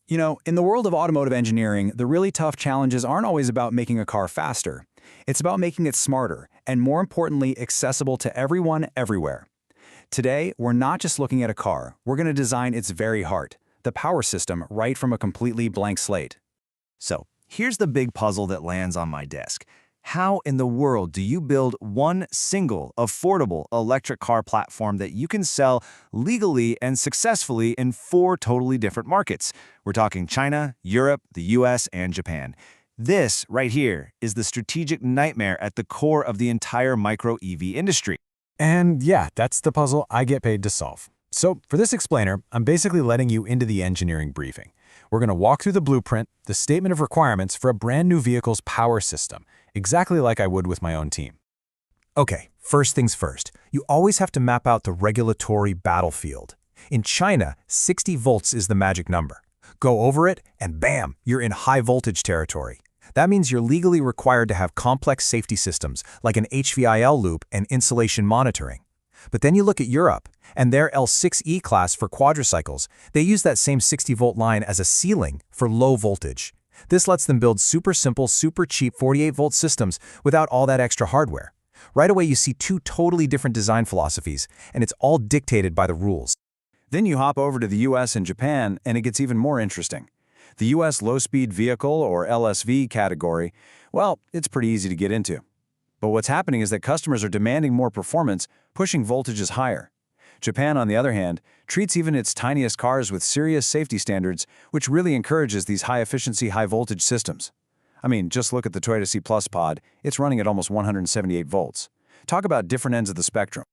You know, in the world of automotive engineering, the really tough challenges aren't always about making a car faster. It's about making it smarter and, more importantly, accessible to everyone, everywhere. Today, we're not just looking at a car, we're going to design its very heart, the power system, right from a completely blank slate. So, here's the big puzzle that lands on my desk. How in the world do you build one single, affordable electric car platform that you can sell legally and successfully in 4 totally different markets? We're talking China, Europe, the US, and Japan. This, right here, is the strategic nightmare at the core of the entire micro-EV industry. And yeah, that's the puzzle I get paid to solve. So for this explainer, I'm basically letting you into the engineering briefing. We're going to walk through the blueprint, the statement of requirements for a brand new vehicle's power system, exactly like I would with my own team. Okay, first things first. You always have to map out the regulatory battlefield. In China, 60 volts is the magic number. Go over it, and bam, you're in high voltage territory. That means you're legally required to have complex safety systems like an HVIL loop and insulation monitoring. But then you look at Europe, and their L6E class for quadricycles, they use that same 60-volt line as a ceiling for low voltage. This lets them build super simple, super cheap 48-volt systems without all that extra hardware. Right away you see 2 totally different design philosophies, and it's all dictated by the rules. Then you hop over to the US and Japan, and it gets even more interesting. The US low-speed vehicle, or LSV category, well, it's pretty easy to get into. But what's happening is that customers are demanding more performance, pushing voltages higher. Japan, on the other hand, treats even its tiniest cars with serious safety standards, which really encourages these high-efficiency, high-voltage systems. I mean, just look at the Toyota C Plus pod. It's running at almost 178 volts. Talk about different ends of the spectrum.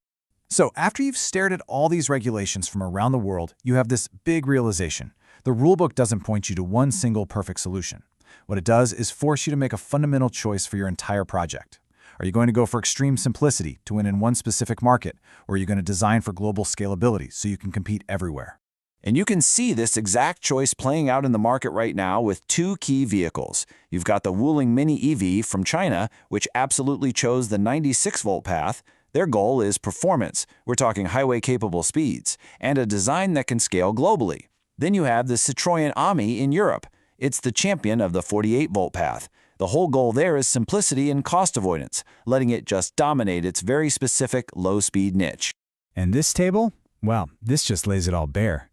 So after you've stared at all these regulations from around the world, you have this big realization. The rulebook doesn't point you to one single perfect solution. What it does is force you to make a fundamental choice for your entire project. Are you going to go for extreme simplicity to win in one specific market, or are you going to design for global scalability so you can compete everywhere? And you can see this exact choice playing out in the market right now with 2 key vehicles. You've got the Wuling Mini EV from China, which absolutely chose the 96-volt path. Their goal is performance. We're talking highway-capable speeds, and a design that can scale globally. Then you have the Citroën Ami in Europe. It's the champion of the 48-volt path. The whole goal there is simplicity and cost avoidance, letting it just dominate its very specific low-speed niche. And this table? Well, this just lays it all bare.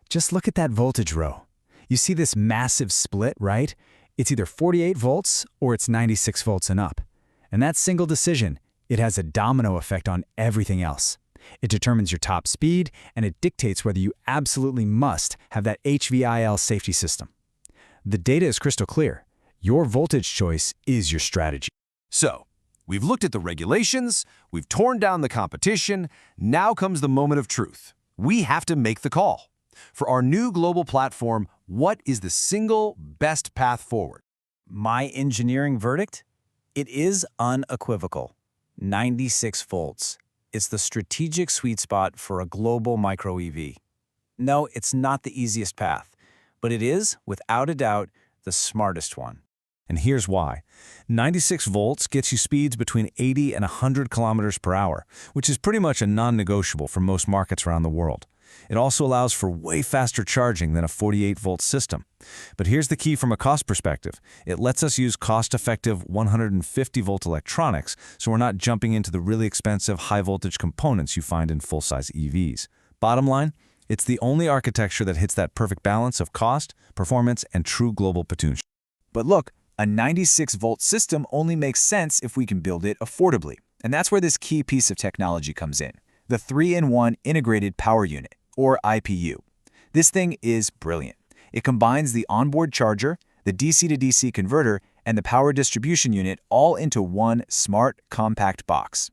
Just look at that voltage row. You see this massive split, right? It's either 48 volts or it's 96 volts and up. And that single decision, it has a domino effect on everything else. It determines your top speed, and it dictates whether you absolutely must have that HVIL safety system. The data is crystal clear. Your voltage choice is your strategy. So, we've looked at the regulations, we've torn down the competition, now comes the moment of truth. We have to make the call. For our new global platform, what is the single best path forward? My engineering verdict? It is unequivocal. 96 volts. It's the strategic sweet spot for a global micro-EV. No, it's not the easiest path, but it is, without a doubt, the smartest one. And here's why. 96 volts gets you speeds between 80 and 100 kilometers per hour, which is pretty much a non-negotiable for most markets around the world. It also allows for way faster charging than a 48-volt system. But here's the key from a cost perspective. It lets us use cost-effective 150-volt electronics, so we're not jumping into the really expensive high-voltage components you find in full-size EVs. Bottom line, it's the only architecture that hits that perfect balance of cost, performance, and true global potential. But look, a 96-volt system only makes sense if we can build it affordably. And that's where this key piece of technology comes in, the 3-in-1 Integrated Power Unit, or IPU. This thing is brilliant. It combines the onboard charger, the DC-to-DC converter, and the power distribution unit all into one smart, compact box.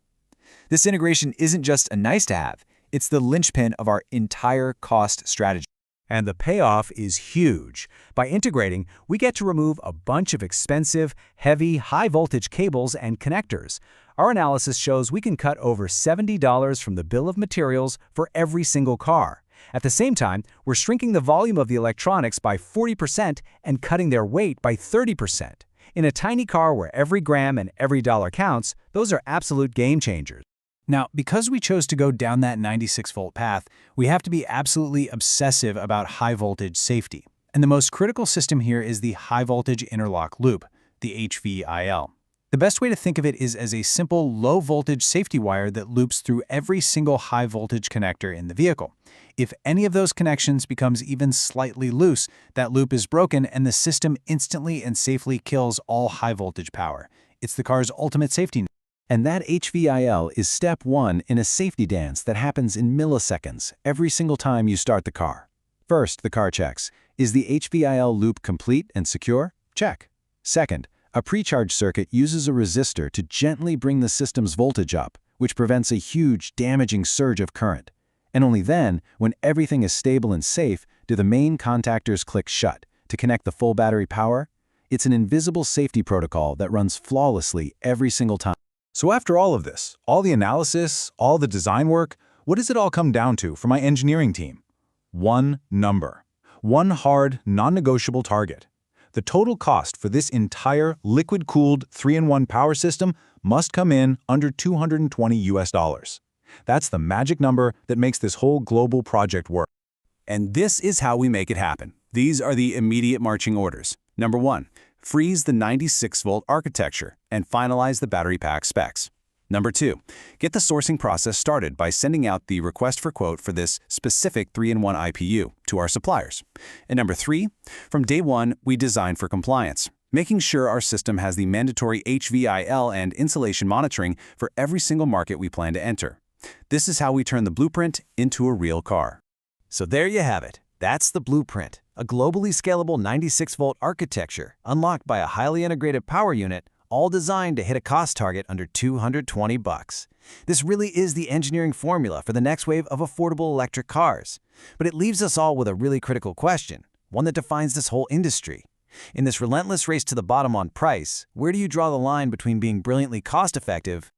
This integration isn't just a nice-to-have, it's the linchpin of our entire cost strategy. And the payoff is huge. By integrating, we get to remove a bunch of expensive, heavy, high-voltage cables and connectors. Our analysis shows we can cut over $70 from the bill of materials for every single car. At the same time, we're shrinking the volume of the electronics by 40% and cutting their weight by 30%. In a tiny car where every gram and every dollar counts, those are absolute game changers. Now, because we chose to go down that 96-volt path, we have to be absolutely obsessive about high-voltage safety. And the most critical system here is the high voltage interlock loop, the HVIL. The best way to think of it is as a simple low voltage safety wire that loops through every single high voltage connector in the vehicle. If any of those connections becomes even slightly loose, that loop is broken and the system instantly and safely kills all high voltage power. It's the car's ultimate safety net. And that HVIL is step one in a safety dance that happens in milliseconds every single time you start the car. First, the car checks. Is the HVIL loop complete and secure? Check. Second, a pre-charge circuit uses a resistor to gently bring the system's voltage up, which prevents a huge, damaging surge of current. And only then, when everything is stable and safe, do the main contactors click shut to connect the full battery power. It's an invisible safety protocol that runs flawlessly every single time. So after all of this, all the analysis, all the design work, what does it all come down to for my engineering team? One number. One hard, non-negotiable target. The total cost for this entire liquid-cooled 3-in-1 power system must come in under $220. That's the magic number that makes this whole global project work. And this is how we make it happen. These are the immediate marching orders. Number 1, freeze the 96-volt architecture and finalize the battery pack specs. Number 2, get the sourcing process started by sending out the request for quote for this specific 3-in-1 IPU to our suppliers. And number 3, from day one, we design for compliance, making sure our system has the mandatory HVIL and insulation monitoring for every single market we plan to enter. This is how we turn the blueprint into a real car. So there you have it. That's the blueprint, a globally scalable 96-volt architecture unlocked by a highly integrated power unit, all designed to hit a cost target under $220. This really is the engineering formula for the next wave of affordable electric cars. But it leaves us all with a really critical question, one that defines this whole industry. In this relentless race to the bottom on price, where do you draw the line between being brilliantly cost-effective